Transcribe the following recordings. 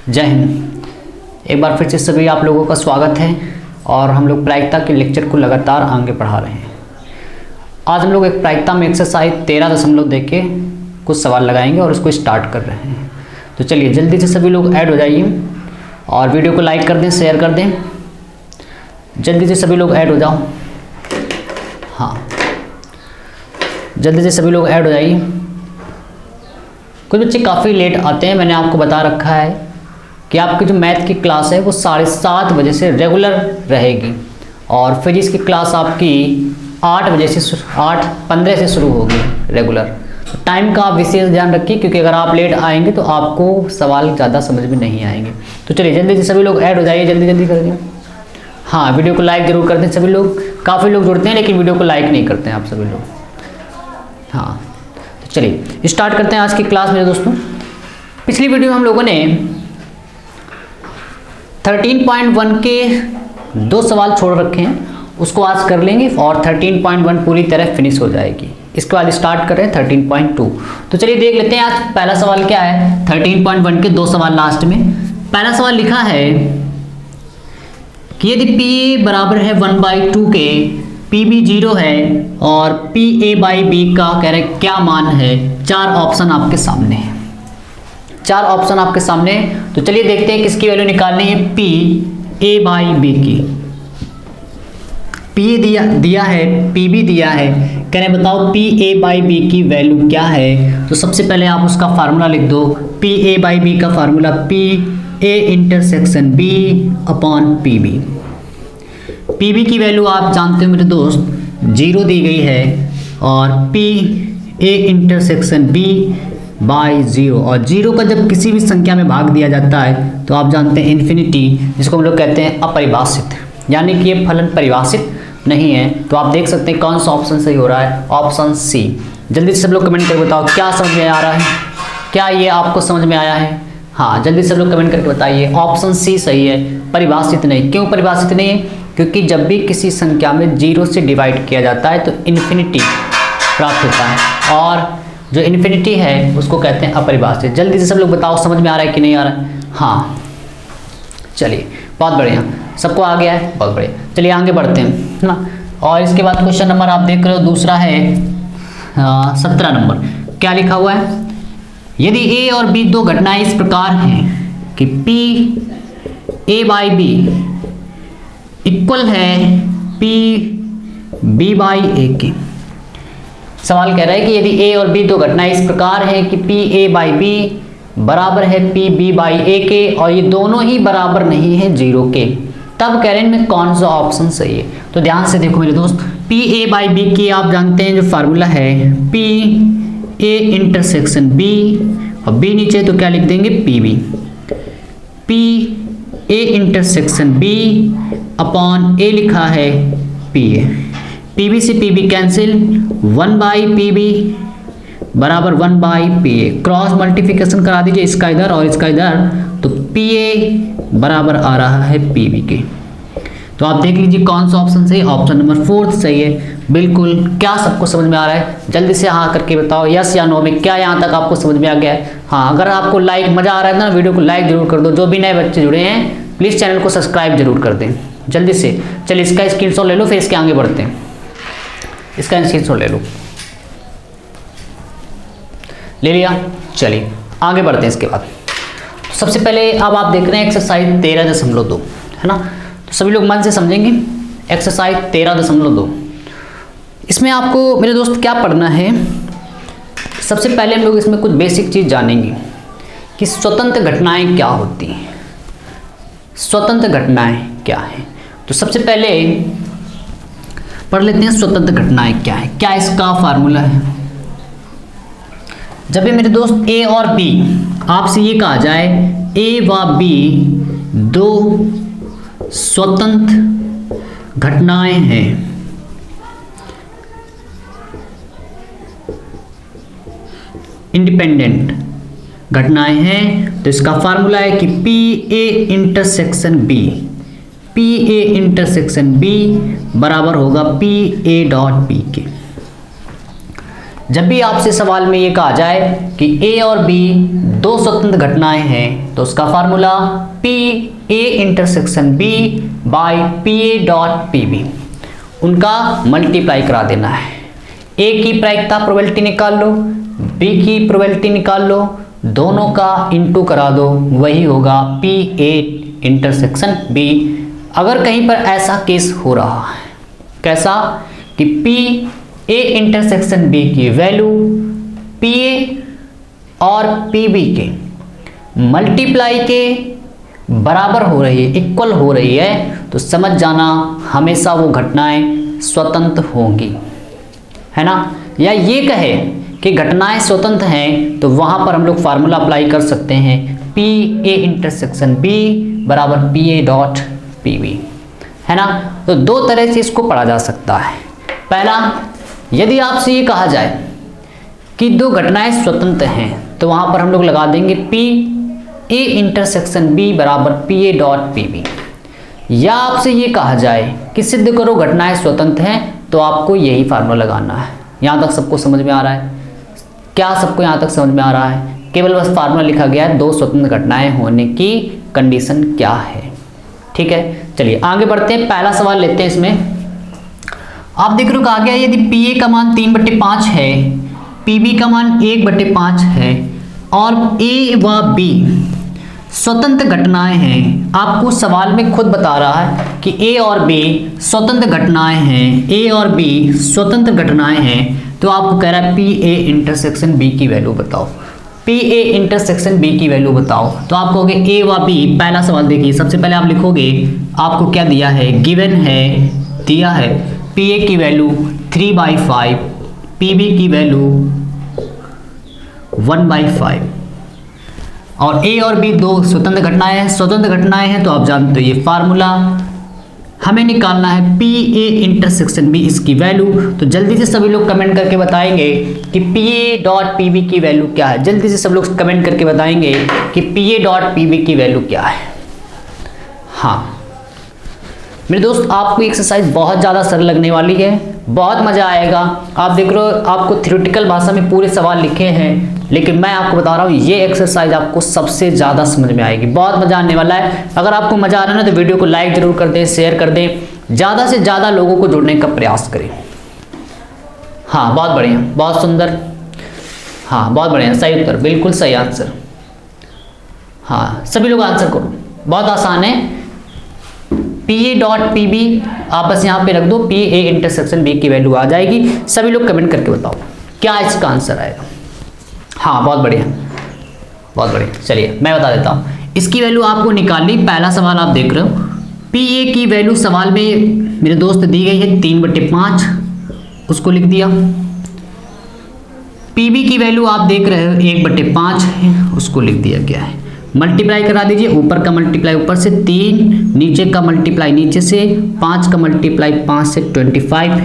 जय हिंद। एक बार फिर से सभी आप लोगों का स्वागत है और हम लोग प्रायिकता के लेक्चर को लगातार आगे बढ़ा रहे हैं। आज हम लोग एक प्रायिकता में एक्सरसाइज 13.2 दे के कुछ सवाल लगाएंगे और उसको स्टार्ट कर रहे हैं। तो चलिए जल्दी से सभी लोग ऐड हो जाइए और वीडियो को लाइक कर दें, शेयर कर दें। जल्दी से सभी लोग ऐड हो जाओ। हाँ, जल्दी से सभी लोग ऐड हो जाइए। कुछ बच्चे काफ़ी लेट आते हैं। मैंने आपको बता रखा है कि आपकी जो मैथ की क्लास है वो 7:30 बजे से रेगुलर रहेगी और फिजिक्स की क्लास आपकी 8 बजे से 8:15 से शुरू होगी रेगुलर। तो टाइम का आप विशेष ध्यान रखिए, क्योंकि अगर आप लेट आएंगे तो आपको सवाल ज़्यादा समझ में नहीं आएंगे। तो चलिए जल्दी से सभी लोग ऐड हो जाइए, जल्दी जल्दी कर दें। हाँ, वीडियो को लाइक जरूर कर दें सभी लोग। काफ़ी लोग जुड़ते हैं लेकिन वीडियो को लाइक नहीं करते हैं आप सभी लोग। हाँ, तो चलिए स्टार्ट करते हैं आज की क्लास मेरे दोस्तों। पिछली वीडियो में हम लोगों ने 13.1 के 2 सवाल छोड़ रखे हैं, उसको आज कर लेंगे और 13.1 पूरी तरह फिनिश हो जाएगी। इसके बाद स्टार्ट कर रहे हैं 13.2। तो चलिए देख लेते हैं आज पहला सवाल क्या है। 13.1 के 2 सवाल लास्ट में। पहला सवाल लिखा है कि यदि PA बराबर है 1/2 के, PB 0 है और PA/B का कह रहे क्या मान है। 4 ऑप्शन आपके सामने है, 4 ऑप्शन आपके सामने। तो चलिए देखते हैं किसकी वैल्यू निकालनी है। PA/B की PA दिया है, PB दिया है। कह रहे बताओ PA/B की वैल्यू क्या है। तो सबसे पहले आप उसका फार्मूला लिख दो। PA/B का formula PA intersection B upon PB। PB की वैल्यू आप जानते हो मेरे दोस्त 0 दी गई है और PA इंटरसेक्शन B बाई 0, और 0 का जब किसी भी संख्या में भाग दिया जाता है तो आप जानते हैं इन्फिनिटी, जिसको हम लोग कहते हैं अपरिभाषित, यानी कि ये फलन परिभाषित नहीं है। तो आप देख सकते हैं कौन सा ऑप्शन सही हो रहा है, ऑप्शन सी। जल्दी से सब लोग कमेंट करके बताओ क्या समझ में आ रहा है, क्या ये आपको समझ में आया है। हाँ, जल्दी से सब लोग कमेंट करके बताइए ऑप्शन सी सही है, परिभाषित नहीं। क्यों परिभाषित नहीं है? क्योंकि जब भी किसी संख्या में 0 से डिवाइड किया जाता है तो इन्फिनिटी प्राप्त होता है, और जो इन्फिनिटी है उसको कहते हैं अपरिभाषित। जल्दी से सब लोग बताओ समझ में आ रहा है कि नहीं आ रहा है। हाँ चलिए, बहुत बढ़िया, सबको आ गया है, बहुत बढ़िया। चलिए आगे बढ़ते हैं, है ना। और इसके बाद क्वेश्चन नंबर आप देख रहे हो दूसरा है 17 नंबर। क्या लिखा हुआ है, यदि A और B 2 घटनाएं इस प्रकार हैं कि PA/B इक्वल है PB/A के। सवाल कह रहा है कि यदि A और B 2 घटनाएं इस प्रकार हैं कि PA/B बराबर है PB/A के और ये दोनों ही बराबर नहीं है 0 के, तब कह रहे हैं इनमें कौन सा ऑप्शन सही है। तो ध्यान से देखो मेरे दोस्त, PA/B की आप जानते हैं जो फार्मूला है PA इंटरसेक्शन B, और B नीचे तो क्या लिख देंगे PB। PA intersection B upon A लिखा है PA। PB से PB कैंसिल, 1/PB बराबर 1/PA। क्रॉस मल्टीप्लिकेशन करा दीजिए इसका इधर और इसका इधर, तो PA बराबर आ रहा है PB के। तो आप देख लीजिए कौन सा ऑप्शन सही है, ऑप्शन नंबर 4 सही है बिल्कुल। क्या सबको समझ में आ रहा है? जल्दी से हाँ करके बताओ यस या नो में, क्या यहाँ तक आपको समझ में आ गया है। हाँ, अगर आपको लाइक मजा आ रहा है ना, वीडियो को लाइक जरूर कर दो। जो भी नए बच्चे जुड़े हैं प्लीज़ चैनल को सब्सक्राइब जरूर कर दें जल्दी से। चलिए इसका स्क्रीनशॉट ले लो, फिर इसके आगे बढ़ते हैं। इसका स्क्रीनशॉट ले लो, ले लिया। चलिए आगे बढ़ते हैं इसके बाद। सबसे पहले अब आप देख रहे हैं एक्सरसाइज 13.2, है ना। तो सभी लोग मन से समझेंगे एक्सरसाइज 13.2। इसमें आपको मेरे दोस्त क्या पढ़ना है, सबसे पहले हम लोग इसमें कुछ बेसिक चीज़ जानेंगे कि स्वतंत्र घटनाएं क्या होती हैं। स्वतंत्र घटनाएं क्या है, तो सबसे पहले पढ़ लेते हैं स्वतंत्र घटनाएं क्या है, क्या इसका फार्मूला है। जब भी मेरे दोस्त A और B आपसे ये कहा जाए A व B 2 स्वतंत्र घटनाएं हैं, इंडिपेंडेंट घटनाएं हैं, तो इसका फार्मूला है कि PA intersection B, PA intersection B बराबर होगा PA डॉट B के। जब भी आपसे सवाल में ये कहा जाए कि ए और बी दो स्वतंत्र घटनाएं हैं तो उसका formula P A intersection B by P A dot P B, उनका मल्टीप्लाई करा देना है। ए की प्रायिकता प्रोबेबिलिटी निकाल लो, बी की प्रोबेबिलिटी निकाल लो, दोनों का इंटू करा दो, वही होगा पी ए इंटरसेक्शन बी। अगर कहीं पर ऐसा केस हो रहा है, कैसा कि पी ए इंटरसेक्शन बी की वैल्यू पी ए और पी बी के मल्टीप्लाई के बराबर हो रही है, इक्वल हो रही है, तो समझ जाना हमेशा वो घटनाएं स्वतंत्र होंगी, है ना। या ये कहे कि घटनाएं स्वतंत्र हैं तो वहां पर हम लोग फार्मूला अप्लाई कर सकते हैं, पी ए इंटरसेक्शन बी बराबर P A dot P B, है ना। तो दो तरह से इसको पढ़ा जा सकता है। पहला, यदि आपसे ये कहा जाए कि दो घटनाएं स्वतंत्र हैं तो वहां पर हम लोग लगा देंगे पी ए इंटरसेक्शन बी बराबर P A dot P B. या आपसे ये कहा जाए कि सिद्ध करो घटनाएं स्वतंत्र हैं तो आपको यही फार्मूला लगाना है। यहाँ तक सबको समझ में आ रहा है? क्या सबको यहाँ तक समझ में आ रहा है? केवल बस फार्मूला लिखा गया है, दो स्वतंत्र घटनाएं होने की कंडीशन क्या है। ठीक है, चलिए आगे बढ़ते हैं। पहला सवाल लेते हैं। इसमें आप देख रहे हो कहा गया यदि पी ए का मान 3/5 है, पी बी का मान 1/5 है और ए व बी स्वतंत्र घटनाएं हैं। आपको सवाल में खुद बता रहा है कि ए और बी स्वतंत्र घटनाएं हैं, ए और बी स्वतंत्र घटनाएं हैं, तो आपको कह रहा है पी ए इंटरसेक्शन बी की वैल्यू बताओ, पी ए इंटरसेक्शन बी की वैल्यू बताओ। तो आप कहोगे ए व बी। पहला सवाल देखिए, सबसे पहले आप लिखोगे आपको क्या दिया है, गिवन है, दिया है पी ए की वैल्यू 3/5, पी बी की वैल्यू 1/5 और ए और बी दो स्वतंत्र घटनाएं हैं। स्वतंत्र घटनाएं हैं तो आप जानते हो ये फार्मूला हमें निकालना है पी ए इंटरसेक्शन बी, इसकी वैल्यू। तो जल्दी से सभी लोग कमेंट करके बताएंगे कि P A dot P B की वैल्यू क्या है। जल्दी से सब लोग कमेंट करके बताएंगे कि P A dot P B की वैल्यू क्या है। हाँ मेरे दोस्त, आपको एक्सरसाइज बहुत ज़्यादा सरल लगने वाली है, बहुत मज़ा आएगा। आप देख रहे हो आपको थ्योरेटिकल भाषा में पूरे सवाल लिखे हैं, लेकिन मैं आपको बता रहा हूँ ये एक्सरसाइज आपको सबसे ज़्यादा समझ में आएगी, बहुत मज़ा आने वाला है। अगर आपको मज़ा आ रहा है ना तो वीडियो को लाइक ज़रूर कर दें, शेयर कर दें, ज़्यादा से ज़्यादा लोगों को जुड़ने का प्रयास करें। हाँ बहुत बढ़िया, बहुत सुंदर, हाँ बहुत बढ़िया, सही उत्तर, बिल्कुल सही आंसर। हाँ सभी लोग आंसर करो, बहुत आसान है। P A dot P B आप बस यहाँ पे रख दो, पी ए इंटरसेक्शन बी की वैल्यू आ जाएगी। सभी लोग कमेंट करके बताओ क्या इसका आंसर आएगा। हाँ बहुत बढ़िया, बहुत बढ़िया। चलिए मैं बता देता हूँ, इसकी वैल्यू आपको निकालनी। पहला सवाल आप देख रहे हो, पी ए की वैल्यू सवाल में मेरे दोस्त दी गई है 3/5, उसको लिख दिया। पी बी की वैल्यू आप देख रहे हो 1/5 है, उसको लिख दिया गया है। मल्टीप्लाई करा दीजिए, ऊपर का मल्टीप्लाई ऊपर से 3, नीचे का मल्टीप्लाई नीचे से 5 का मल्टीप्लाई 5 से 25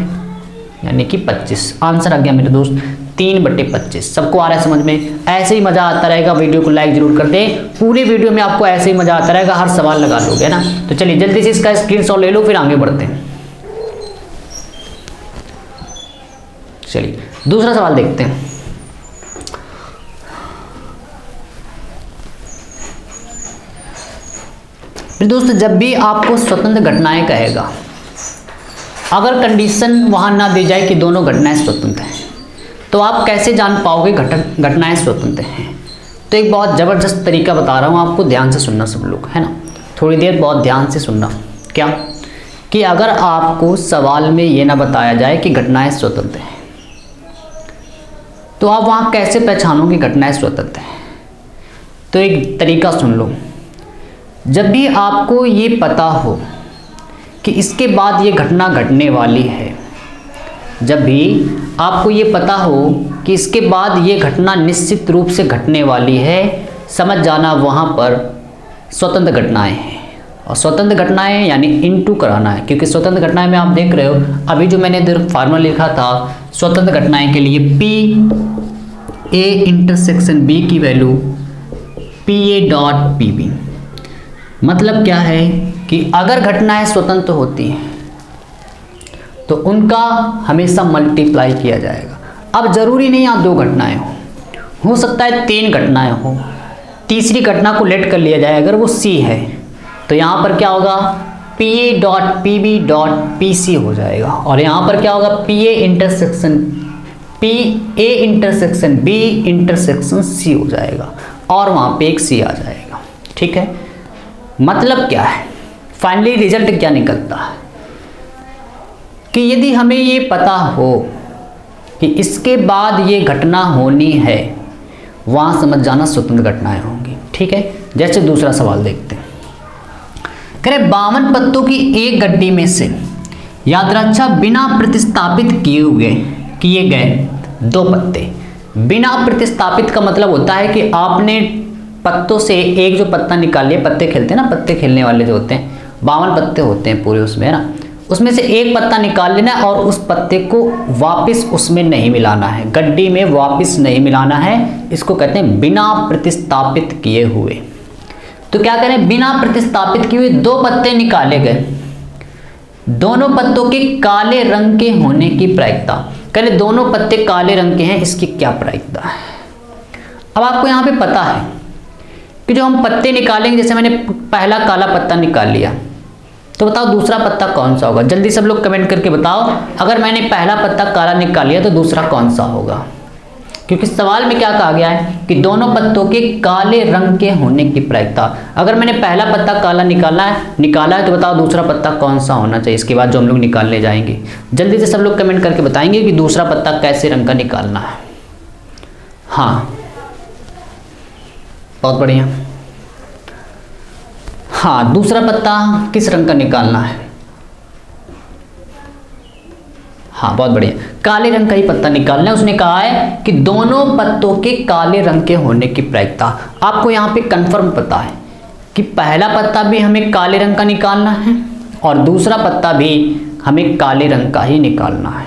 यानी कि 25। आंसर आ गया मेरे दोस्त 3/25। सबको आ रहा है समझ में? ऐसे ही मज़ा आता रहेगा। वीडियो को लाइक जरूर कर दें, पूरे वीडियो में आपको ऐसे ही मज़ा आता रहेगा, हर सवाल लगा लोगे ना। तो चलिए जल्दी से इसका स्क्रीनशॉट ले लो, फिर आगे बढ़ते हैं। चलिए दूसरा सवाल देखते हैं। दोस्त जब भी आपको स्वतंत्र घटनाएं कहेगा, अगर कंडीशन वहां ना दी जाए कि दोनों घटनाएं स्वतंत्र हैं, तो आप कैसे जान पाओगे घटनाएं स्वतंत्र हैं? तो एक बहुत ज़बरदस्त तरीका बता रहा हूं आपको, ध्यान से सुनना सब लोग, है ना। थोड़ी देर बहुत ध्यान से सुनना। क्या कि अगर आपको सवाल में ये ना बताया जाए कि घटनाएं स्वतंत्र हैं, तो आप वहां कैसे पहचानोगे घटनाएं स्वतंत्र हैं? तो एक तरीका सुन लो। जब भी आपको ये पता हो कि इसके बाद ये घटना घटने वाली है, जब भी आपको ये पता हो कि इसके बाद ये घटना निश्चित रूप से घटने वाली है, समझ जाना वहाँ पर स्वतंत्र घटनाएं हैं। और स्वतंत्र घटनाएं यानी इनटू कराना है, क्योंकि स्वतंत्र घटनाएं में आप देख रहे हो अभी जो मैंने इधर फार्मूला लिखा था स्वतंत्र घटनाएं के लिए, पी ए इंटरसेक्शन बी की value P A dot P B. मतलब क्या है कि अगर घटनाएं स्वतंत्र होती हैं तो उनका हमेशा मल्टीप्लाई किया जाएगा। अब जरूरी नहीं यहाँ 2 घटनाएं हो सकता है 3 घटनाएं हो। तीसरी घटना को लेट कर लिया जाए, अगर वो सी है तो यहाँ पर क्या होगा, PA.PB.PC हो जाएगा, और यहाँ पर क्या होगा, PA intersection B intersection C हो जाएगा, और वहाँ पे एक C आ जाएगा। ठीक है, मतलब क्या है, फाइनली रिजल्ट क्या निकलता है कि यदि हमें ये पता हो कि इसके बाद ये घटना होनी है, वहाँ समझ जाना स्वतंत्र घटनाएं होंगी। ठीक है, जैसे दूसरा सवाल देखते हैं। कह रहे 52 पत्तों की एक गड्डी में से यात्राच्छा बिना प्रतिस्थापित किए गए 2 पत्ते। बिना प्रतिस्थापित का मतलब होता है कि आपने पत्तों से एक जो पत्ता निकाल लिया, पत्ते खेलते हैं ना, पत्ते खेलने वाले जो होते हैं 52 पत्ते होते हैं पूरे उसमें, है ना, उसमें से एक पत्ता निकाल लेना और उस पत्ते को वापस उसमें नहीं मिलाना है, गड्डी में वापस नहीं मिलाना है। इसको कहते हैं बिना प्रतिस्थापित किए हुए। तो क्या करें, बिना प्रतिस्थापित किए हुए 2 पत्ते निकाले गए, दोनों पत्तों के काले रंग के होने की प्रायिकता। कहले दोनों पत्ते काले रंग के हैं, इसकी क्या प्रायिकता है। अब आपको यहाँ पे पता है कि जो हम पत्ते निकालेंगे, जैसे मैंने पहला काला पत्ता निकाल लिया, तो बताओ दूसरा पत्ता कौन सा होगा। जल्दी सब लोग कमेंट करके बताओ, अगर मैंने पहला पत्ता काला निकाल लिया तो दूसरा कौन सा होगा, क्योंकि सवाल में क्या कहा गया है कि दोनों पत्तों के काले रंग के होने की प्रायिकता। अगर मैंने पहला पत्ता काला निकाला है तो बताओ दूसरा पत्ता कौन सा होना चाहिए, इसके बाद जो हम लोग निकालने जाएंगे। जल्दी से सब लोग कमेंट करके बताएंगे कि दूसरा पत्ता कैसे रंग का निकालना है। हाँ, बहुत बढ़िया। हाँ, दूसरा पत्ता किस रंग का निकालना है। हाँ, बहुत बढ़िया, काले रंग का ही पत्ता निकालना है। उसने कहा है कि दोनों पत्तों के काले रंग के होने की प्रायिकता। आपको यहाँ पे कंफर्म पता है कि पहला पत्ता भी हमें काले रंग का निकालना है और दूसरा पत्ता भी हमें काले रंग का ही निकालना है।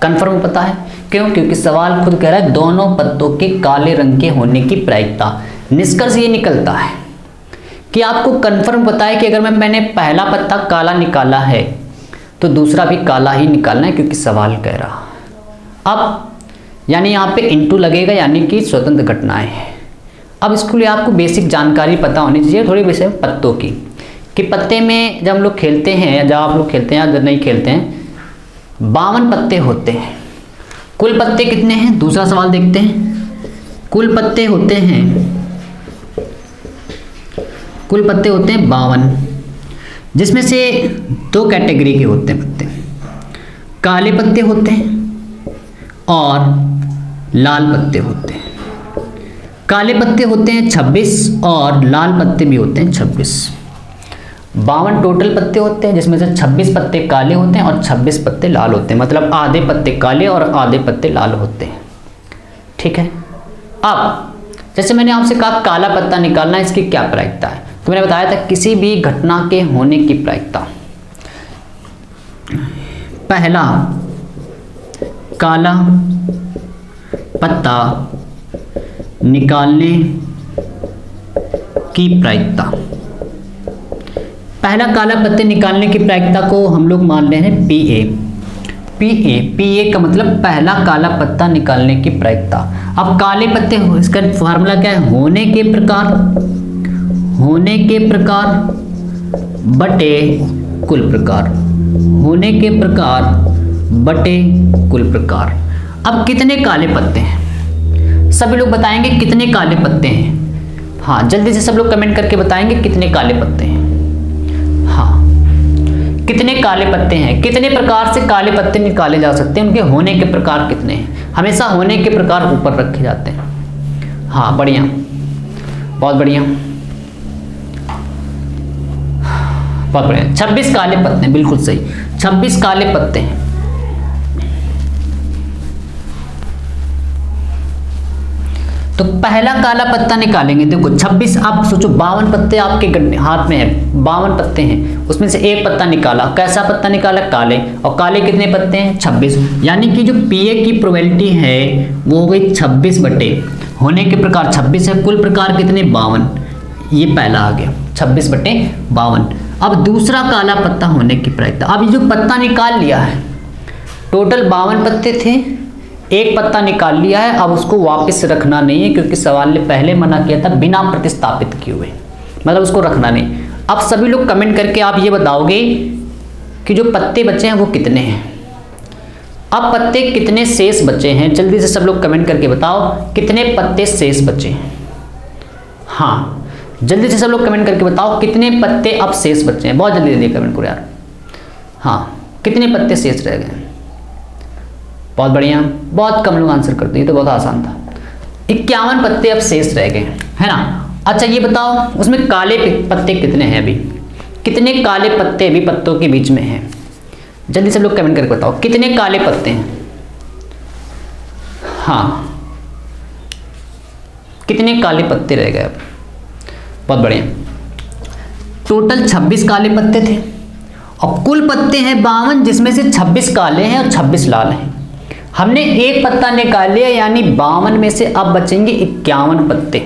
कंफर्म पता है क्यों, क्योंकि सवाल खुद कह रहा है दोनों पत्तों के काले रंग के होने की प्रायिकता। निष्कर्ष ये निकलता है कि आपको कंफर्म पता है कि अगर मैंने पहला पत्ता काला निकाला है तो दूसरा भी काला ही निकालना है, क्योंकि सवाल कह रहा। अब यानी यहाँ पे इंटू लगेगा, यानी कि स्वतंत्र घटनाएं हैं। अब इसके लिए आपको बेसिक जानकारी पता होनी चाहिए थोड़ी वैसे पत्तों की, कि पत्ते में जब हम लोग खेलते हैं या जब आप लोग खेलते हैं या जब नहीं खेलते हैं, 52 पत्ते होते हैं। कुल पत्ते कितने हैं, दूसरा सवाल देखते हैं। कुल पत्ते होते हैं 52, जिसमें से 2 कैटेगरी के होते हैं पत्ते। काले पत्ते होते हैं और लाल पत्ते होते हैं। काले पत्ते होते हैं 26 और लाल पत्ते भी होते हैं 26। 52 टोटल पत्ते होते हैं, जिसमें से 26 पत्ते काले होते हैं और 26 पत्ते लाल होते हैं, मतलब आधे पत्ते काले और आधे पत्ते लाल होते हैं। ठीक है, अब जैसे मैंने आपसे कहा काला पत्ता निकालना, इसकी क्या प्रायिकता है, तो मैंने बताया था किसी भी घटना के होने की प्रायिकता। पहला काला पत्ता निकालने की प्रायिकता। पहला काला पत्ते निकालने की प्रायिकता को हम लोग मान रहे हैं PA का मतलब पहला काला पत्ता निकालने की प्रायिकता। अब काले पत्ते, इसका फार्मूला क्या है, होने के प्रकार बटे कुल प्रकार, होने के प्रकार बटे कुल प्रकार। अब कितने काले पत्ते हैं, सभी लोग बताएंगे कितने काले पत्ते हैं। हाँ, जल्दी से सब लोग कमेंट करके बताएंगे कितने काले पत्ते हैं। हाँ, कितने काले पत्ते हैं, कितने प्रकार से काले पत्ते निकाले जा सकते हैं, उनके होने के प्रकार कितने हैं। हमेशा होने के प्रकार ऊपर रखे जाते हैं। हाँ, बढ़िया, बहुत बढ़िया, बहुत बढ़िया। 26 काले पत्ते हैं, बिल्कुल सही, 26 काले पत्ते हैं। तो पहला काला पत्ता निकालेंगे, देखो 26, आप सोचो 52 पत्ते आपके हाथ में है, 52 पत्ते हैं, उसमें से एक पत्ता निकाला, कैसा पत्ता निकाला, काले, और काले कितने पत्ते हैं, 26, यानी कि जो PA की प्रोबेबिलिटी है वो हो गई 26 बटे होने के प्रकार 26 है, कुल प्रकार कितने 52, ये पहला आ गया 26 बटे 52। अब दूसरा काला पत्ता होने की प्रायिकता। अब ये जो पत्ता निकाल लिया है, टोटल 52 पत्ते थे, एक पत्ता निकाल लिया है, अब उसको वापस रखना नहीं है, क्योंकि सवाल ने पहले मना किया था बिना प्रतिस्थापित किए हुए, मतलब उसको रखना नहीं। अब सभी लोग कमेंट करके आप ये बताओगे कि जो पत्ते बचे हैं वो कितने हैं। अब पत्ते कितने शेष बचे हैं, जल्दी से सब लोग कमेंट करके बताओ कितने पत्ते शेष बचे हैं। हाँ, जल्दी से सब लोग कमेंट करके बताओ कितने पत्ते अब शेष बचे हैं। बहुत जल्दी जल्दी कमेंट करो यार। हाँ, कितने पत्ते शेष रह गए। बहुत बढ़िया, बहुत कम लोग आंसर करते, ये तो बहुत आसान था। 51 पत्ते अब शेष रह गए, है ना। अच्छा ये बताओ उसमें काले पत्ते कितने हैं, अभी कितने काले पत्ते अभी पत्तों के बीच में हैं। जल्दी से लोग कमेंट करके बताओ कितने काले पत्ते हैं। हाँ, कितने काले पत्ते रह गए अब। बहुत बढ़िया, टोटल 26 काले पत्ते थे और कुल पत्ते हैं 52, जिसमें से 26 काले हैं और 26 लाल हैं। हमने एक पत्ता निकाल लिया, यानी 52 में से अब बचेंगे 51 पत्ते,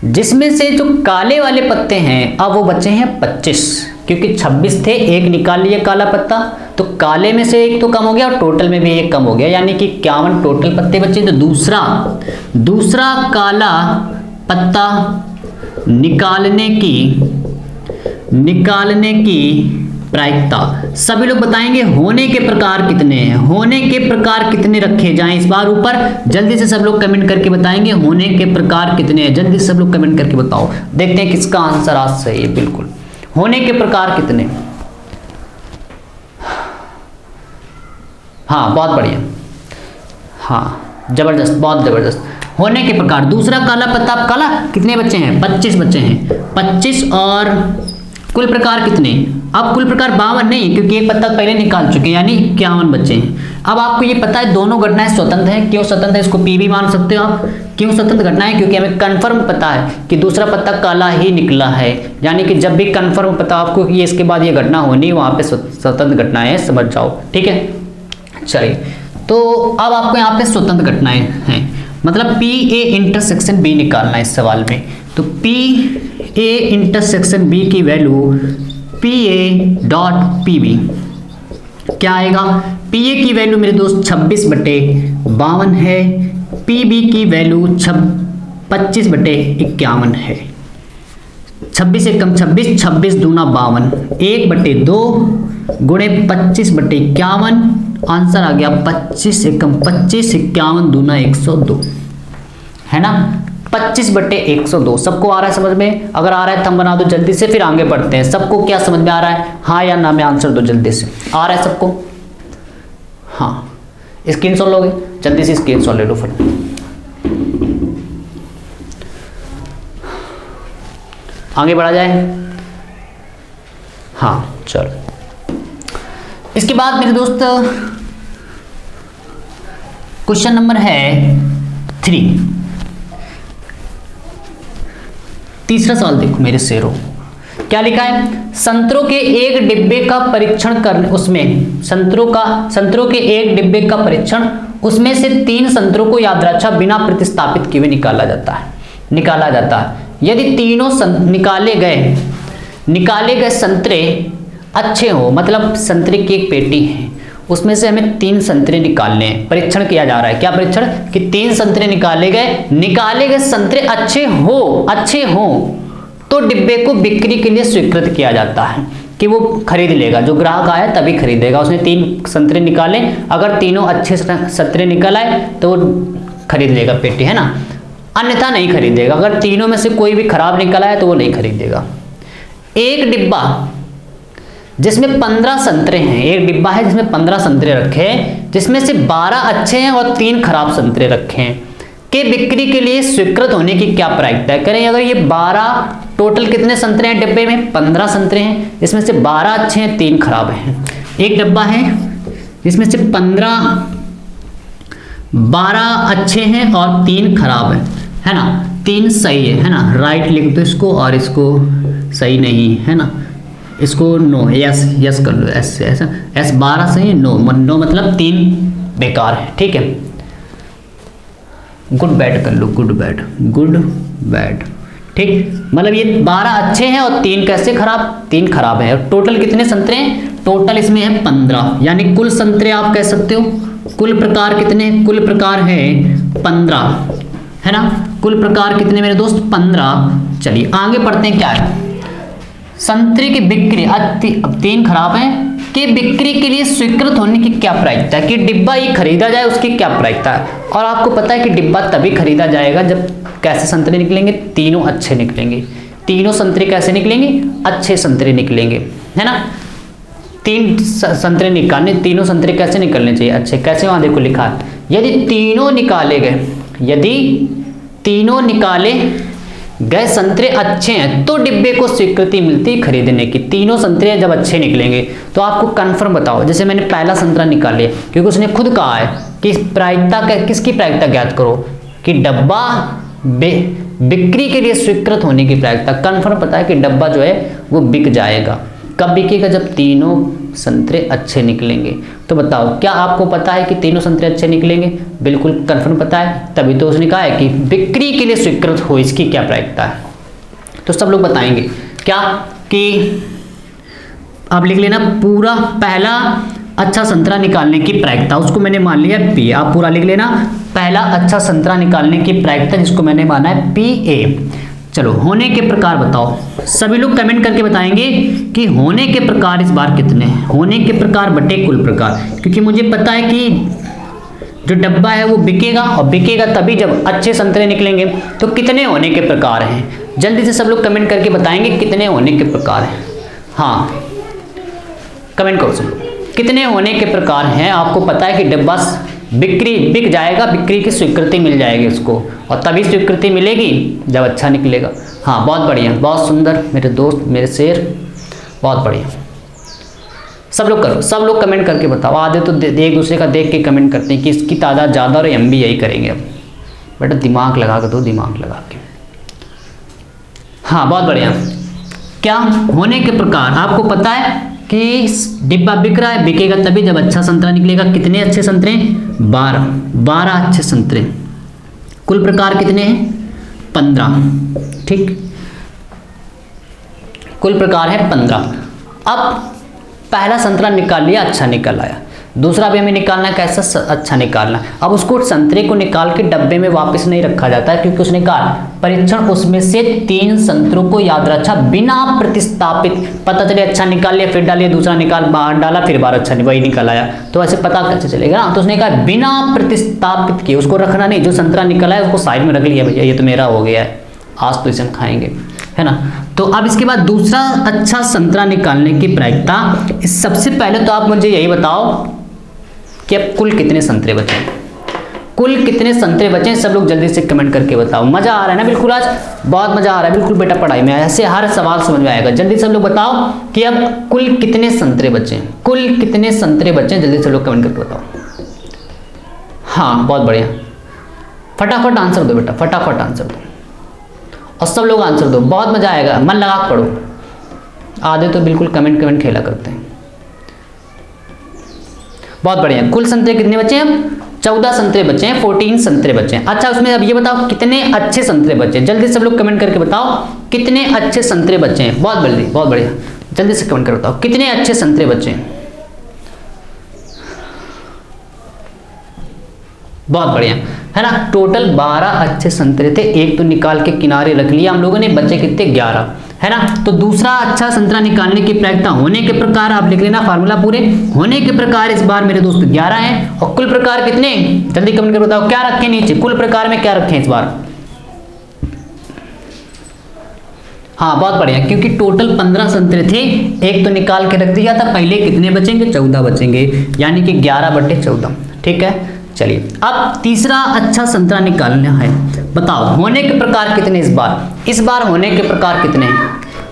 जिसमें से जो काले वाले पत्ते हैं अब वो बचे हैं 25, क्योंकि 26 थे, एक निकाल लिया काला पत्ता, तो काले में से एक तो कम हो गया और टोटल में भी एक कम हो गया, यानी कि 51 टोटल पत्ते बचे। तो दूसरा काला पत्ता निकालने की प्रायिकता। सभी लोग बताएंगे होने के प्रकार कितने हैं, होने के प्रकार कितने रखे जाएं इस बार ऊपर। जल्दी से सब लोग कमेंट करके बताएंगे होने के प्रकार कितने हैं। जल्दी से सब लोग कमेंट करके बताओ, देखते हैं किसका आंसर आज सही है। बिल्कुल, होने के प्रकार कितने। हाँ बहुत बढ़िया, हाँ जबरदस्त, बहुत जबरदस्त। होने के प्रकार, दूसरा काला पत्ता, काला कितने बच्चे हैं, 25 बच्चे हैं, 25 और कुल प्रकार कितने। अब कुल प्रकार 52 नहीं, क्योंकि एक पत्ता पहले निकाल चुके हैं, यानी 51 बच्चे हैं। अब आपको ये पता है दोनों घटनाएं स्वतंत्र हैं। क्यों स्वतंत्र है, इसको पी भी मान सकते हो आप। क्यों स्वतंत्र घटनाएं, क्योंकि हमें कंफर्म पता है कि दूसरा पत्ता काला ही निकला है, यानी कि जब भी कंफर्म पता आपको कि इसके बाद ये घटना होनी, वहां पे स्वतंत्र घटनाएं है, समझ जाओ। ठीक है, चलिए तो अब आपको यहाँ पे स्वतंत्र घटनाएं हैं, मतलब पी ए इंटरसेक्शन बी निकालना है इस सवाल में। तो पी ए इंटरसेक्शन बी की value P A dot P B क्या आएगा। पी ए की वैल्यू मेरे दोस्त 26/52 है, पी बी की वैल्यू 25/51 है। 26 से कम 26, 26 दूना 52, 1/2 गुणे 25/51, आंसर आ गया 25 से कम 25, 51 दूना 102, है ना। 25/102 सबको आ रहा है समझ में। अगर आ रहा है थंब बना दो जल्दी से, फिर आगे बढ़ते हैं। सबको क्या समझ में आ रहा है, हाँ या ना में आंसर दो जल्दी से। आ रहा है सबको, हाँ स्क्रीनशॉट लोगे, जल्दी से स्क्रीनशॉट ले लो फिर। आगे बढ़ा जाए, हाँ चलो। इसके बाद मेरे दोस्त क्वेश्चन नंबर है 3। तीसरा सवाल देखो मेरे शेरों, क्या लिखा है। संतरों के एक डिब्बे का परीक्षण करने, उसमें संतरों के एक डिब्बे का परीक्षण, उसमें से 3 संतरों को यादृच्छा बिना प्रतिस्थापित किए निकाला जाता है। यदि तीनों निकाले गए संतरे अच्छे हो, मतलब संतरे की एक पेटी है, उसमें से हमें 3 संतरे निकालने हैं। परीक्षण किया जा रहा है, क्या परीक्षण, कि 3 संतरे निकाले गए संतरे अच्छे हो तो डिब्बे को बिक्री के लिए स्वीकृत किया जाता है, कि वो खरीद लेगा, जो ग्राहक आया तभी खरीदेगा। उसने 3 संतरे निकाले, अगर तीनों अच्छे संतरे निकल आए तो वो खरीद लेगा पेटी, है ना, अन्यथा नहीं खरीदेगा। अगर तीनों में से कोई भी खराब निकल आया तो वो नहीं खरीदेगा। एक डिब्बा जिसमें 15 संतरे हैं, एक डिब्बा है जिसमें 15 संतरे रखे हैं, जिसमें से 12 अच्छे हैं और 3 खराब संतरे रखे हैं, के बिक्री के लिए स्वीकृत होने की क्या प्रायिकता है। करें अगर ये 12 टोटल कितने संतरे हैं डिब्बे में, 15 संतरे हैं, इसमें से 12 अच्छे हैं 3 खराब हैं। एक डिब्बा है जिसमें से 12 अच्छे हैं और 3 खराब है ना, 3 सही है ना, राइट लिख दो इसको, और इसको सही नहीं है ना, इसको नो, यस कर लो, एस ऐसा, एस 12 सही है, नो मतलब 3 बेकार है। ठीक है, गुड बैड कर लो, गुड बैड, ठीक, मतलब ये 12 अच्छे हैं और 3 कैसे खराब, 3 खराब है। और टोटल कितने संतरे हैं, टोटल इसमें है 15, यानी कुल संतरे आप कह सकते हो कुल प्रकार कितने, कुल प्रकार है 15, है ना। कुल प्रकार कितने मेरे दोस्त, 15। चलिए आगे पढ़ते हैं क्या है। संतरे की बिक्री, अब 3 खराब है कि बिक्री के लिए स्वीकृत होने की क्या प्रायिकता है, कि डिब्बा ये खरीदा जाए उसकी क्या प्रायिकता है। और आपको पता है कि डिब्बा तभी खरीदा जाएगा जब कैसे संतरे निकलेंगे, तीनों अच्छे निकलेंगे। तीनों संतरे कैसे निकलेंगे, अच्छे संतरे निकलेंगे, है ना। 3 संतरे निकालने, तीनों संतरे कैसे निकलने चाहिए, अच्छे। कैसे, वहां देखो लिखा है, यदि तीनों निकाले गए, यदि तीनों निकाले गए संतरे अच्छे हैं तो डिब्बे को स्वीकृति मिलती है खरीदने की। तीनों संतरे जब अच्छे निकलेंगे तो आपको कंफर्म बताओ। जैसे मैंने पहला संतरा निकाल लिया, क्योंकि उसने खुद कहा है कि प्रायिकता, किसकी प्रायिकता ज्ञात करो, कि डब्बा बिक्री के लिए स्वीकृत होने की प्रायिकता। कंफर्म पता है कि डब्बा जो है वो बिक जाएगा। कब बिकेगा, जब तीनों संतरे अच्छे निकलेंगे। तो बताओ, क्या आपको पता है कि तीनों संतरे अच्छे निकलेंगे, बिल्कुल कंफर्म पता है, तभी तो उसने कहा है कि बिक्री के लिए स्वीकृत हो, इसकी क्या प्रायिकता है। तो सब लोग बताएंगे क्या, कि आप लिख लेना पूरा, पहला अच्छा संतरा निकालने की प्रायिकता, उसको मैंने मान लिया पी। आप पूरा लिख लेना, पहला अच्छा संतरा निकालने की प्रायिकता जिसको मैंने माना है पी ए। चलो होने के प्रकार बताओ, सभी लोग कमेंट करके बताएंगे कि होने के प्रकार इस बार कितने हैं। होने के प्रकार बटे कुल प्रकार, क्योंकि मुझे पता है कि जो डब्बा है वो बिकेगा, और बिकेगा तभी जब अच्छे संतरे निकलेंगे। तो कितने होने के प्रकार हैं, जल्दी से सब लोग कमेंट करके बताएंगे कितने होने के प्रकार हैं। हाँ कमेंट करो सब लोग, कितने होने के प्रकार हैं। आपको पता है कि डब्बा बिक जाएगा, बिक्री की स्वीकृति मिल जाएगी उसको, और तभी स्वीकृति मिलेगी जब अच्छा निकलेगा। हाँ बहुत बढ़िया, बहुत सुंदर मेरे दोस्त, मेरे शेर, बहुत बढ़िया। सब लोग करो, सब लोग कमेंट करके बताओ। आधे तो एक दूसरे का देख के कमेंट करते हैं कि इसकी तादाद ज़्यादा, और हम भी यही करेंगे अब। बेटा दिमाग लगा के दो, दिमाग लगा के। हाँ बहुत बढ़िया। क्या होने के प्रकार, आपको पता है कि डिब्बा बिक रहा है, बिकेगा तभी जब अच्छा संतरा निकलेगा। कितने अच्छे संतरे, 12 अच्छे संतरे। कुल प्रकार कितने हैं, 15, ठीक। कुल प्रकार है 15। अब पहला संतरा निकाल लिया, अच्छा निकल आया। दूसरा भी हमें निकालना है, कैसा, अच्छा निकालना। अब उसको संतरे को निकाल के डब्बे में वापस नहीं रखा जाता है, क्योंकि उसने कहा परीक्षण उसमें से 3 संतरों को याद रखा बिना प्रतिस्थापित। पता चले अच्छा निकाल लिया, फिर डालिए, दूसरा निकाल बाहर डाला, फिर बार अच्छा वही निकल आया, तो ऐसे पता कैसे चलेगा ना। तो उसने कहा बिना प्रतिस्थापित किए, उसको रखना नहीं, जो संतरा निकला है उसको साइड में रख लिया, भैया ये तो मेरा हो गया है, आज तो इसे हम खाएंगे, है ना। तो अब इसके बाद दूसरा अच्छा संतरा निकालने की प्रायिकता। सबसे पहले तो आप मुझे यही बताओ कि अब कुल कितने संतरे बचे, कुल कितने संतरे बचे। सब लोग जल्दी से कमेंट करके बताओ। मजा आ रहा है ना, बिल्कुल आज बहुत मजा आ रहा है, बिल्कुल बेटा पढ़ाई में ऐसे हर सवाल समझ में आएगा। जल्दी सब लोग बताओ कि अब कुल कितने संतरे बचे, कुल कितने संतरे बचे, जल्दी से लोग कमेंट करके बताओ। हाँ बहुत बढ़िया, फटाफट आंसर दो बेटा, फटाफट आंसर दो, और सब लोग आंसर दो, बहुत मजा आएगा, मन लगा के पढ़ो। आधे तो बिल्कुल कमेंट खेला करते हैं। बहुत बढ़िया। कुल संतरे कितने बचे हैं, 14 संतरे बचे हैं, 14 संतरे बचे हैं। अच्छा उसमें अब ये बताओ कितने अच्छे संतरे बचे हैं। जल्दी सब लोग कमेंट करके बताओ कितने अच्छे संतरे बचे हैं। बहुत जल्दी, बहुत बढ़िया, जल्दी से कमेंट करके बताओ कितने अच्छे संतरे बचे हैं। बहुत बढ़िया, है ना। टोटल 12 अच्छे संतरे थे, एक तो निकाल के किनारे रख लिया हम लोगों ने, बचे कितने, 11, है ना। तो दूसरा अच्छा संतरा निकालने की प्रायिकता होने के प्रकार, आप लिख लेना फार्मूला पूरे। होने के प्रकार इस बार मेरे दोस्त 11 हैं, और कुल प्रकार कितने, जल्दी कमेंट करके बताओ क्या रखे नीचे, कुल प्रकार में क्या रखे इस बार। हाँ बहुत बढ़िया, क्योंकि टोटल 15 संतरे थे, एक तो निकाल के रख दिया था पहले, कितने बचेंगे, 14 बचेंगे, यानी कि 11/14, ठीक है। चलिए अब तीसरा अच्छा संतरा निकालना है। बताओ होने के प्रकार कितने इस बार होने के प्रकार कितने,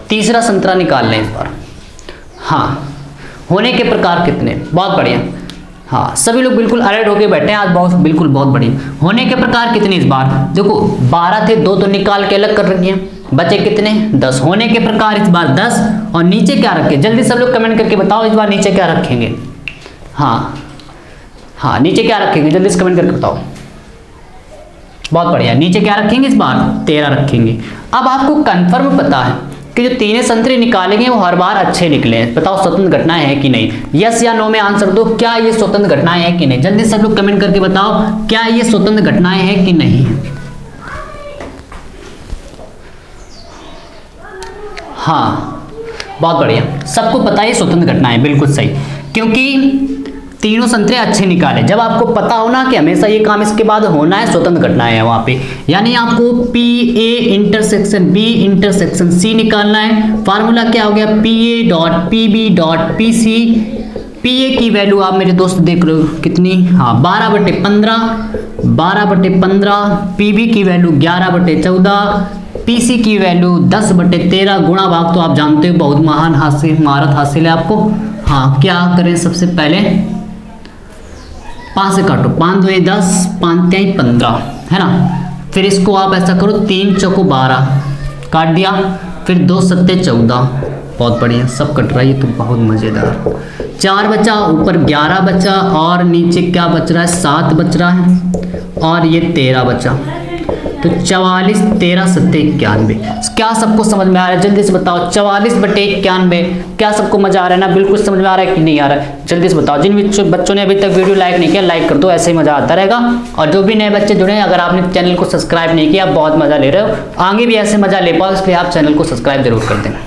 तीसरा संतरा निकाल लें इस बार। हाँ होने के प्रकार कितने, बहुत बढ़िया। हाँ सभी लोग बिल्कुल अलर्ट होके बैठे हैं आज, बिल्कुल बहुत बढ़िया। होने के प्रकार कितने इस बार, देखो 12 थे, 2 तो निकाल के अलग कर रखी हैं, बचे कितने, 10। होने के प्रकार इस बार 10, और नीचे क्या रखे, जल्दी सब लोग कमेंट करके बताओ इस बार नीचे क्या रखेंगे। हाँ नीचे क्या रखेंगे, जल्दी से कमेंट करके बताओ। बहुत बढ़िया, नीचे क्या रखेंगे इस बार, 13 रखेंगे। अब आपको कंफर्म पता है कि जो तीनों संतरे निकालेंगे वो हर बार अच्छे निकले। बताओ स्वतंत्र घटनाएं है कि नहीं, यस या नो में आंसर दो, क्या ये स्वतंत्र घटनाएं है कि नहीं। जल्दी सब लोग कमेंट करके बताओ क्या ये स्वतंत्र घटनाएं है कि नहीं। हाँ बहुत बढ़िया, सबको पता है स्वतंत्र घटनाएं, बिल्कुल सही, क्योंकि तीनों संतरे अच्छे निकाले। जब आपको पता हो ना कि हमेशा ये काम इसके बाद होना है, स्वतंत्र घटनाएं है वहां पे, यानी आपको P A intersection B intersection C निकालना है। फार्मूला क्या हो गया, P A dot P B dot P C. P A की वैल्यू आप मेरे दोस्त देख रहे हो कितनी, हाँ 12/15, 12/15। पी बी की वैल्यू 11/14, पी सी की वैल्यू 10/13। गुणा भाग तो आप जानते हो, बहुत महान महारत हासिल है आपको। हाँ क्या करें, सबसे पहले 5 से काटो, 5 2 10, 5 3 15 है ना। फिर इसको आप ऐसा करो, 3 चौको 12 काट दिया, फिर 2 7 14। बहुत बढ़िया, सब कट रहा है, ये तो बहुत मजेदार। 4 बचा, ऊपर 11 बचा और नीचे क्या बच रहा है, 7 बच रहा है और ये 13 बचा। तो 44 13 7 91। क्या सबको समझ में आ रहा है, जल्दी से बताओ। 44/91, क्या सबको मजा आ रहा है ना, बिल्कुल समझ में आ रहा है कि नहीं आ रहा है, जल्दी से बताओ। जिन बच्चों ने अभी तक वीडियो लाइक नहीं किया, लाइक कर दो, ऐसे ही मजा आता रहेगा। और जो भी नए बच्चे जुड़े हैं, अगर आपने चैनल को सब्सक्राइब नहीं किया, बहुत मजा ले रहे हो, आगे भी ऐसे मजा ले पाओ, इसलिए आप चैनल को सब्सक्राइब जरूर कर देना।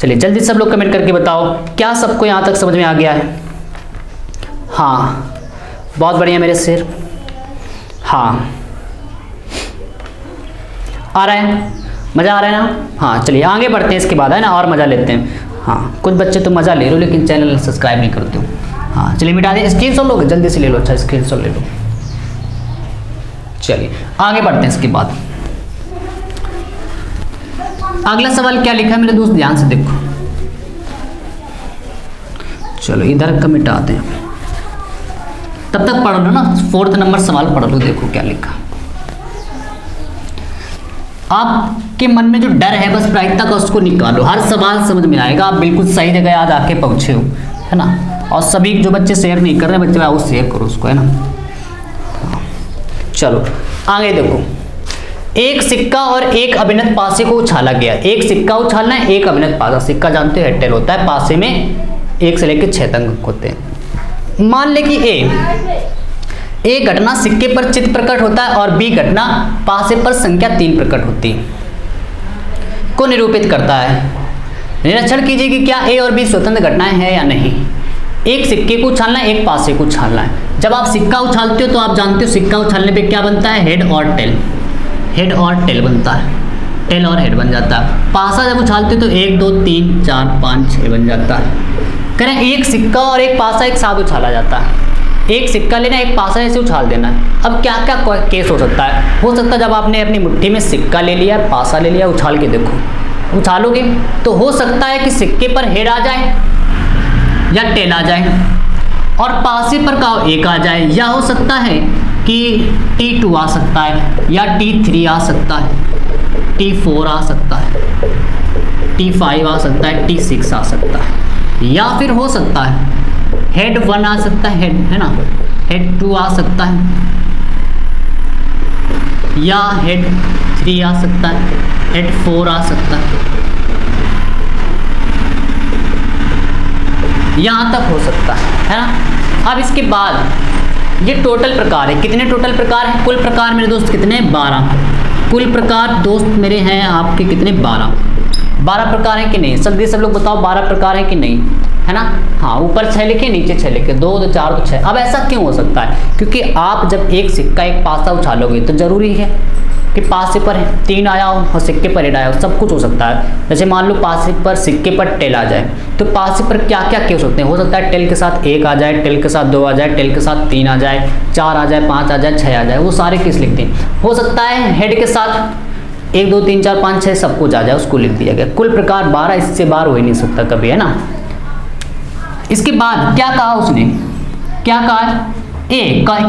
चलिए जल्दी सब लोग कमेंट करके बताओ क्या सबको यहाँ तक समझ में आ गया है। हाँ बहुत बढ़िया मेरे शेर, हाँ आ रहा है, मज़ा आ रहा है ना। हाँ चलिए आगे बढ़ते हैं, इसके बाद है ना और मज़ा लेते हैं। हाँ कुछ बच्चे तो मज़ा ले लो लेकिन चैनल सब्सक्राइब नहीं करते हो। हाँ चलिए मिटा दें, स्क्रीनशॉट लोगे, जल्दी से ले लो, अच्छा स्क्रीनशॉट ले लो। चलिए आगे बढ़ते हैं इसके बाद। अगला सवाल क्या लिखा है मेरे दोस्त, ध्यान से देखो। चलो इधर का मिटाते हैं, तब तक पढ़ लो ना, 4th नंबर सवाल पढ़ लो, देखो क्या लिखा। आपके मन में जो डर है बस प्रायिकता का, उसको निकालो, हर सवाल समझ में आएगा। आप बिल्कुल सही जगह आज आके पहुंचे हो, है ना। और सभी जो बच्चे शेयर नहीं कर रहे बच्चे, वो शेयर करो उसको, है ना। चलो आगे देखो, एक सिक्का और एक अभिनत पासे को उछाला गया। एक सिक्का उछालना है, एक अभिनत पासा। सिक्का जानते हो हेड-टेल होता है, पासे में 1 से लेकर 6 तक होते हैं। मान ले कि ए घटना सिक्के पर चित्र प्रकट होता है और बी घटना पासे पर संख्या 3 प्रकट होती है, को निरूपित करता है। निरीक्षण कीजिए कि क्या ए और बी स्वतंत्र घटनाएं हैं या नहीं। एक सिक्के को उछालना है, एक पासे को उछालना है। जब आप सिक्का उछालते हो तो आप जानते हो सिक्का उछालने पे क्या बनता है, हेड और टेल, हेड और टेल बनता है, टेल और हेड बन जाता है। पासा जब उछालते हो तो 1 2 3 4 5 6 बन जाता है। करें एक सिक्का और एक पासा एक साथ उछाला जाता है, एक सिक्का लेना एक पासा ऐसे उछाल देना है। अब क्या क्या केस हो सकता है, हो सकता है जब आपने अपनी मुट्ठी में सिक्का ले लिया, पासा ले लिया, उछाल के देखो, उछालोगे तो हो सकता है कि सिक्के पर हेड आ जाए या टेल आ जाए और पासे पर का 1 आ जाए, या हो सकता है कि T2 आ सकता है या T3 आ सकता है, T4 आ सकता है, T5 आ सकता है, T6 आ सकता है, या फिर हो सकता है हेड 1 आ सकता है, हेड है ना, हेड 2 आ सकता है या हेड 3 आ सकता है, हेड 4 आ सकता है, यहाँ तक हो सकता है ना। अब इसके बाद ये टोटल प्रकार है, कितने टोटल प्रकार हैं, कुल प्रकार मेरे दोस्त कितने, 12 कुल प्रकार दोस्त मेरे हैं आपके कितने, 12 प्रकार हैं कि नहीं, जल्दी सब लोग बताओ 12 प्रकार हैं कि नहीं, है ना। हाँ ऊपर 6 लिखे, नीचे 6 लिखे, 2 2 4 2 6। अब ऐसा क्यों हो सकता है, क्योंकि आप जब एक सिक्का एक पासा उछालोगे तो जरूरी है कि पासे पर 3 आया हो और सिक्के पर हेड आया हो, सब कुछ हो सकता है। जैसे मान लो पासे पर सिक्के पर टेल आ जाए, तो पासे पर क्या क्या केस होते हैं, हो सकता है टेल के साथ 1 आ जाए, टेल के साथ 2 आ जाए, टेल के साथ 3 आ जाए, 4 आ जाए, 5 आ जाए, 6 आ जाए, वो सारे केस लिखते हैं। हो सकता है हेड के साथ 1 2 3 4 5 6 सब कुछ आ जाए, उसको लिख दिया गया। कुल प्रकार 12, इससे बाहर हो ही नहीं सकता कभी, है ना। इसके बाद क्या कहा उसने, क्या कहा,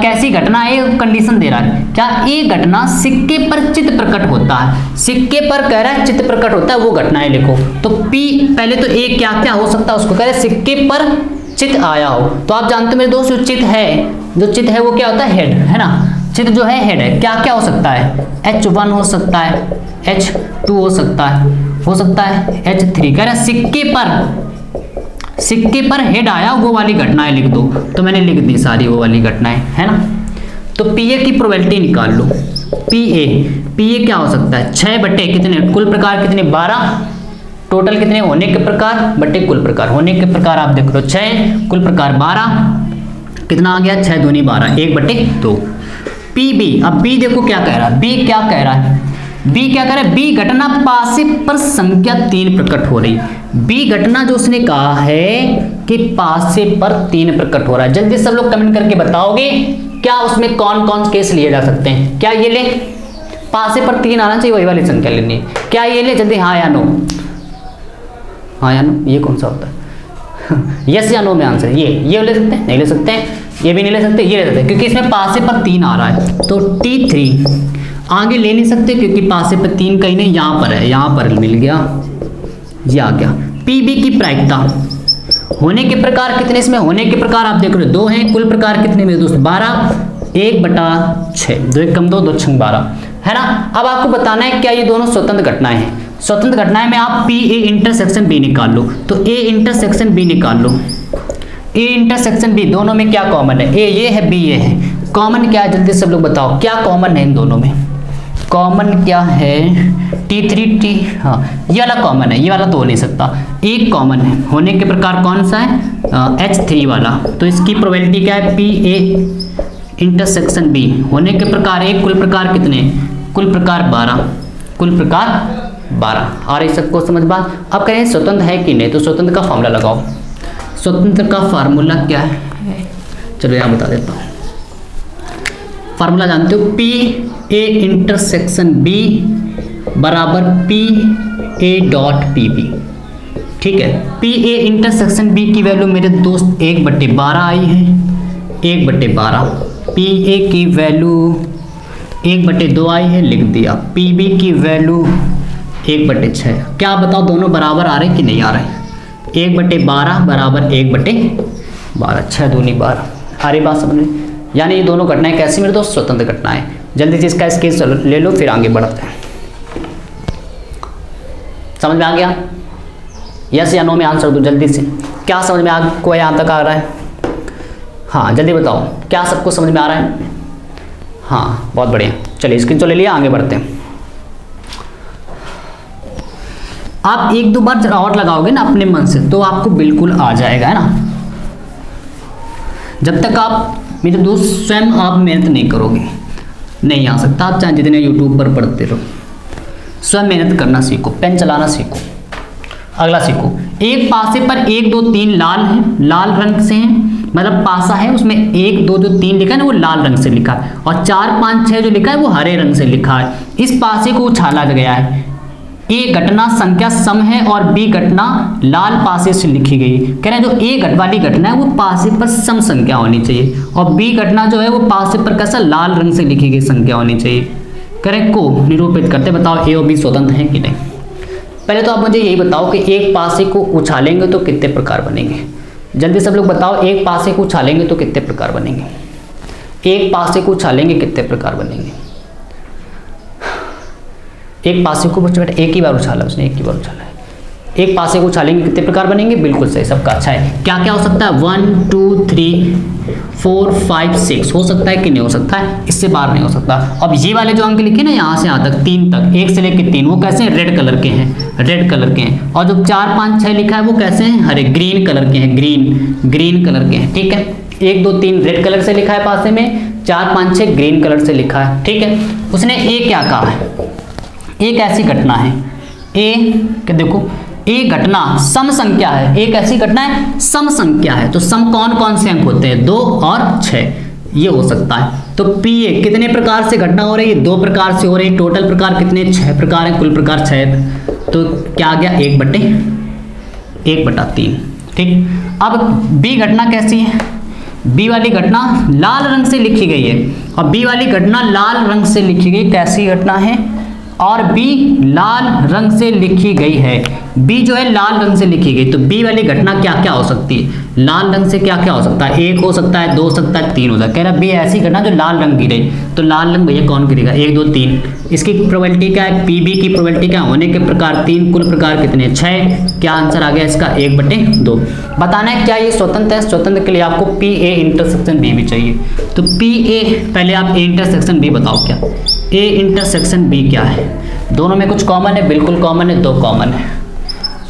कैसी घटना, ए कंडीशन दे रहा है, क्या ए घटना सिक्के पर चित्र प्रकट होता है, सिक्के पर कह रहा है चित्र प्रकट होता है, वो घटनाएं लिखो। तो पी पहले तो ए क्या क्या हो सकता है, उसको कह रहे सिक्के पर चित्र आया हो। तो आप जानते हो मेरे दोस्त जो चित्र है वो क्या होता है, हेड, है ना। चित्र जो है हेड है, क्या क्या हो सकता है, H1 हो सकता है, H2 हो सकता है, हो सकता है H3। कह रहा है सिक्के पर हेड आया वो वाली घटनाएं लिख दो, तो मैंने लिख दी सारी वो वाली घटनाएं, है ना। तो PA की प्रोबेबिलिटी निकाल लो। PA क्या हो सकता है 6 बटे कितने, कुल प्रकार कितने 12, टोटल कितने होने के प्रकार बटे कुल प्रकार, होने के प्रकार आप देख लो 6, कुल प्रकार 12, कितना आ गया 6 दूनी 12, 1/2। PB, अब B देखो क्या कह रहा है, B क्या कह रहा है, B घटना पासे पर संख्या 3 प्रकट हो रही। B घटना जो उसने कहा है कि पासे पर 3 प्रकट हो रहा है। जल्दी सब लोग कमेंट करके बताओगे क्या उसमें कौन कौन से केस लिए जा सकते हैं। क्या ये ले, पासे पर 3 आना चाहिए वही वाली संख्या लेनी है, क्या ये ले, जल्दी हाँ या नो, हाँ या नो, ये कौन सा होता है यस या नो में आंसर। ये ले सकते हैं, नहीं ले सकते हैं, ये भी नहीं ले सकते, ये ले सकते हैं, क्योंकि इसमें पासे पर 3 आ रहा है। तो T3 आगे ले नहीं सकते क्योंकि पासे पर 3 कहीं नहीं, यहाँ पर है, यहाँ पर मिल गया, ये आ गया। PB की प्रायिकता, होने के प्रकार कितने, इसमें होने के प्रकार आप देख रहे हो 2 हैं, कुल प्रकार कितने मेरे दोस्त 12, 1/6, 2 1 कम 2, 2 6 12, है ना। अब आपको बताना है क्या ये दोनों स्वतंत्र घटनाएं हैं। स्वतंत्र घटनाएं में आप PA इंटरसेक्शन B निकाल लो, तो A इंटरसेक्शन B निकाल लो। A इंटरसेक्शन B दोनों में क्या कॉमन है, A ये है B ये है, कॉमन क्या है जल्दी सब लोग बताओ, क्या कॉमन है इन दोनों में, कॉमन क्या है T3T, हाँ ये वाला कॉमन है, ये वाला तो हो नहीं सकता, एक कॉमन है, होने के प्रकार कौन सा है H3 वाला, तो इसकी प्रोबेबिलिटी क्या है PA इंटरसेक्शन B, होने के प्रकार 1, कुल प्रकार कितने, कुल प्रकार 12, कुल प्रकार 12। आ रही सबको समझ बात। अब कहें स्वतंत्र है कि नहीं, तो स्वतंत्र का फॉर्मूला लगाओ। स्वतंत्र का फार्मूला क्या है, चलो यहाँ बता देता हूँ। फार्मूला जानते हो, PA इंटरसेक्शन B बराबर PA डॉट PB, ठीक है। PA इंटरसेक्शन B की वैल्यू मेरे दोस्त 1/12 आई है, 1/12। PA की वैल्यू 1/2 आई है, लिख दिया। PB की वैल्यू 1/6। क्या बताओ दोनों बराबर आ रहे कि नहीं आ रहे, 1/12 बराबर 1/12, 6 दूनी 12। आ रही बात समझ में, यानी ये दोनों घटनाएं कैसी मेरे दोस्त स्वतंत्र घटनाएं। जल्दी से इसका स्केच ले लो फिर आगे बढ़ते हैं। समझ में आ गया, यस या नो में आंसर दो जल्दी से। क्या समझ में कोई यहाँ तक आ रहा है, हाँ जल्दी बताओ, क्या सबको समझ में आ रहा है, हाँ बहुत बढ़िया। चलिए स्क्रीन तो ले लिया, आगे बढ़ते हैं। आप 1-2 बार और लगाओगे ना अपने मन से तो आपको बिल्कुल आ जाएगा, है ना। जब तक आप मेरे दोस्त स्वयं आप मेहनत नहीं करोगे नहीं आ सकता। आप चाहे जितने यूट्यूब पर पढ़ते रहो, स्वयं मेहनत करना सीखो, पेन चलाना सीखो। अगला सीखो, एक पासे पर 1 2 3 लाल है, लाल रंग से है, मतलब पासा है उसमें 1 2 जो 3 लिखा है ना वो लाल रंग से लिखा है, और 4 5 6 जो लिखा है वो हरे रंग से लिखा है। इस पासे को उछाला गया है। A घटना संख्या सम है और B घटना लाल पासे से लिखी गई। कह रहे हैं जो A वाली घटना है वो पासे पर सम संख्या होनी चाहिए, और B घटना जो है वो पासे पर कैसा लाल रंग से लिखी गई संख्या होनी चाहिए। कह रहे को निरूपित करते, बताओ A और B स्वतंत्र हैं कि नहीं। पहले तो आप मुझे यही बताओ कि एक पासे को उछालेंगे तो कितने प्रकार बनेंगे। जल्दी सब लोग बताओ, एक पासे को उछालेंगे तो कितने प्रकार बनेंगे, एक पासे को उछालेंगे कितने प्रकार बनेंगे। एक पासे को बच्चे बेटा एक ही बार उछाला उसने, एक ही बार उछाला है, एक पासे को उछालेंगे कितने प्रकार बनेंगे, बिल्कुल सही, सबका अच्छा है। क्या क्या हो सकता है 1 2 3 4 5 6 हो सकता है कि नहीं हो सकता है, इससे बाहर नहीं हो सकता। अब ये वाले जो अंक लिखे ना यहाँ से यहाँ तक 3 तक, 1 से लेकर 3, वो कैसे हैं रेड कलर के हैं, रेड कलर के हैं। और जो 4 5 6 लिखा है वो कैसे हैं, हरे ग्रीन कलर के हैं, ग्रीन कलर के हैं, ठीक है। 1 2 3 रेड कलर से लिखा है पासे में, 4 5 6 ग्रीन कलर से लिखा है, ठीक है। उसने ए क्या कहा है, एक ऐसी घटना है ए कि देखो ए घटना सम संख्या है, एक ऐसी घटना है सम संख्या है। तो सम कौन कौन से अंक होते हैं, 2 और 6, ये हो सकता है। तो PA कितने प्रकार से घटना हो रही है, 2 प्रकार से हो रही है। टोटल प्रकार कितने, 6 प्रकार है, कुल प्रकार 6, तो क्या आ गया 1/3, ठीक। अब B घटना कैसी है, B वाली घटना लाल रंग से लिखी गई है, और B वाली घटना लाल रंग से लिखी गई कैसी घटना है, और बी लाल रंग से लिखी गई है, बी जो है लाल रंग से लिखी गई, तो बी वाली घटना क्या क्या हो सकती है, लाल रंग से क्या क्या हो सकता है, 1 हो सकता है, 2 हो सकता है, 3 हो सकता है। कह रहा बी ऐसी घटना जो लाल रंग गिरे, तो लाल रंग भैया कौन गिरेगा, 1 2 3। इसकी प्रोबेबिलिटी क्या है, पी बी की प्रोबेबिलिटी क्या, होने के प्रकार 3, कुल प्रकार कितने 6। क्या आंसर आ गया इसका 1/2। बताना है क्या ये स्वतंत्र है, स्वतंत्र के लिए आपको पी ए इंटरसेक्शन बी भी चाहिए। तो पी ए, पहले आप ए इंटरसेक्शन बी बताओ क्या, ए इंटरसेक्शन बी क्या है, दोनों में कुछ कॉमन है, बिल्कुल कॉमन है, 2 कॉमन है।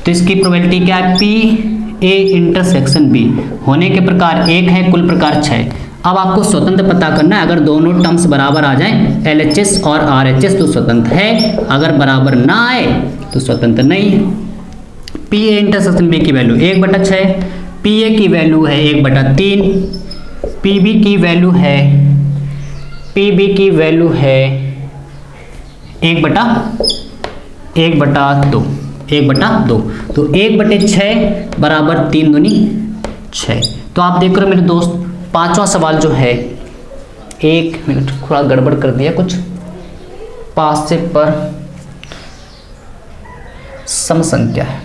तो इसकी प्रोबेबिलिटी क्या है, पी ए इंटरसेक्शन बी, होने के प्रकार 1 है, कुल प्रकार 6। अब आपको स्वतंत्र पता करना है, अगर दोनों टर्म्स बराबर आ जाएं LHS और RHS तो स्वतंत्र है, अगर बराबर ना आए तो स्वतंत्र नहीं है। पी ए इंटरसेक्शन बी की वैल्यू 1/6, पी ए की वैल्यू है 1/3, पी बी की वैल्यू है 1/2, तो 1/6 बराबर 3 दूनी 6। तो आप देख रहे हो मेरे दोस्त, 5वां सवाल जो है, 1 मिनट थोड़ा गड़बड़ कर दिया कुछ, पास से पर सम संख्या है,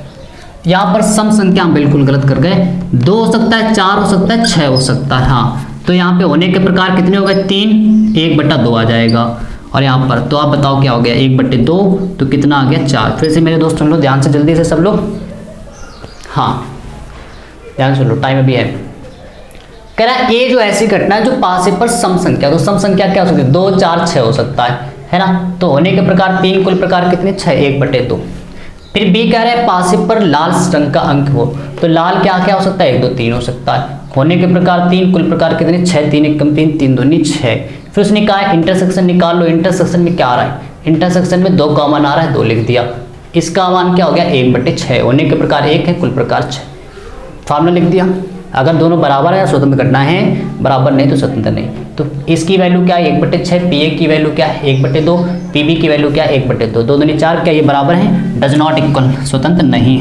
यहाँ पर सम संख्या हम बिल्कुल गलत कर गए, 2 हो सकता है, 4 हो सकता है, 6 हो सकता है। हाँ, तो यहाँ पे होने के प्रकार कितने हो गए, 3, 1/2 आ जाएगा, और यहाँ पर तो आप बताओ क्या हो गया, 1/2 तो कितना आ गया 4। फिर से मेरे दोस्त सुन लो ध्यान से, जल्दी से सब लोग, हाँ ध्यान सुन लो, टाइम अभी है। कह रहा है ए जो ऐसी घटना है जो पास पर सम संख्या, तो सम संख्या क्या हो सकती है, 2 4 6 हो सकता है ना। तो होने के प्रकार 3, कुल प्रकार कितने 6, 1/2। फिर बी कह रहा है पास पर लाल रंग का अंक हो, तो लाल क्या क्या हो सकता है, 1 2 3 हो सकता है, होने के प्रकार 3, कुल प्रकार कितने 6, 3 1 कम 3, 3 दूनी 6। फिर उसने कहा इंटरसेक्शन निकाल लो, इंटरसेक्शन में क्या आ रहा है, इंटरसेक्शन में 2 कॉमन आ रहा है, 2 लिख दिया, इसका मान क्या हो गया 1/6, होने के प्रकार 1 है, कुल प्रकार 6, फार्मूला लिख दिया। अगर दोनों बराबर है स्वतंत्र घटना है, बराबर नहीं तो स्वतंत्र नहीं। तो इसकी वैल्यू क्या है 1/6, पी ए की वैल्यू क्या है 1/2, पी बी की वैल्यू क्या है 1/2, 2 दूनी 4, क्या ये बराबर है, डज नॉट इक्वल, स्वतंत्र नहीं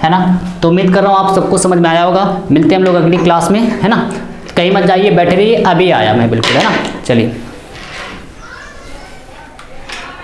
है ना। तो उम्मीद कर रहा हूँ आप सबको समझ में आया होगा, मिलते हैं हम लोग अगली क्लास में, है ना। कहीं मत जाइए, बैठे रहिए, अभी आया मैं बिल्कुल, है ना। चलिए।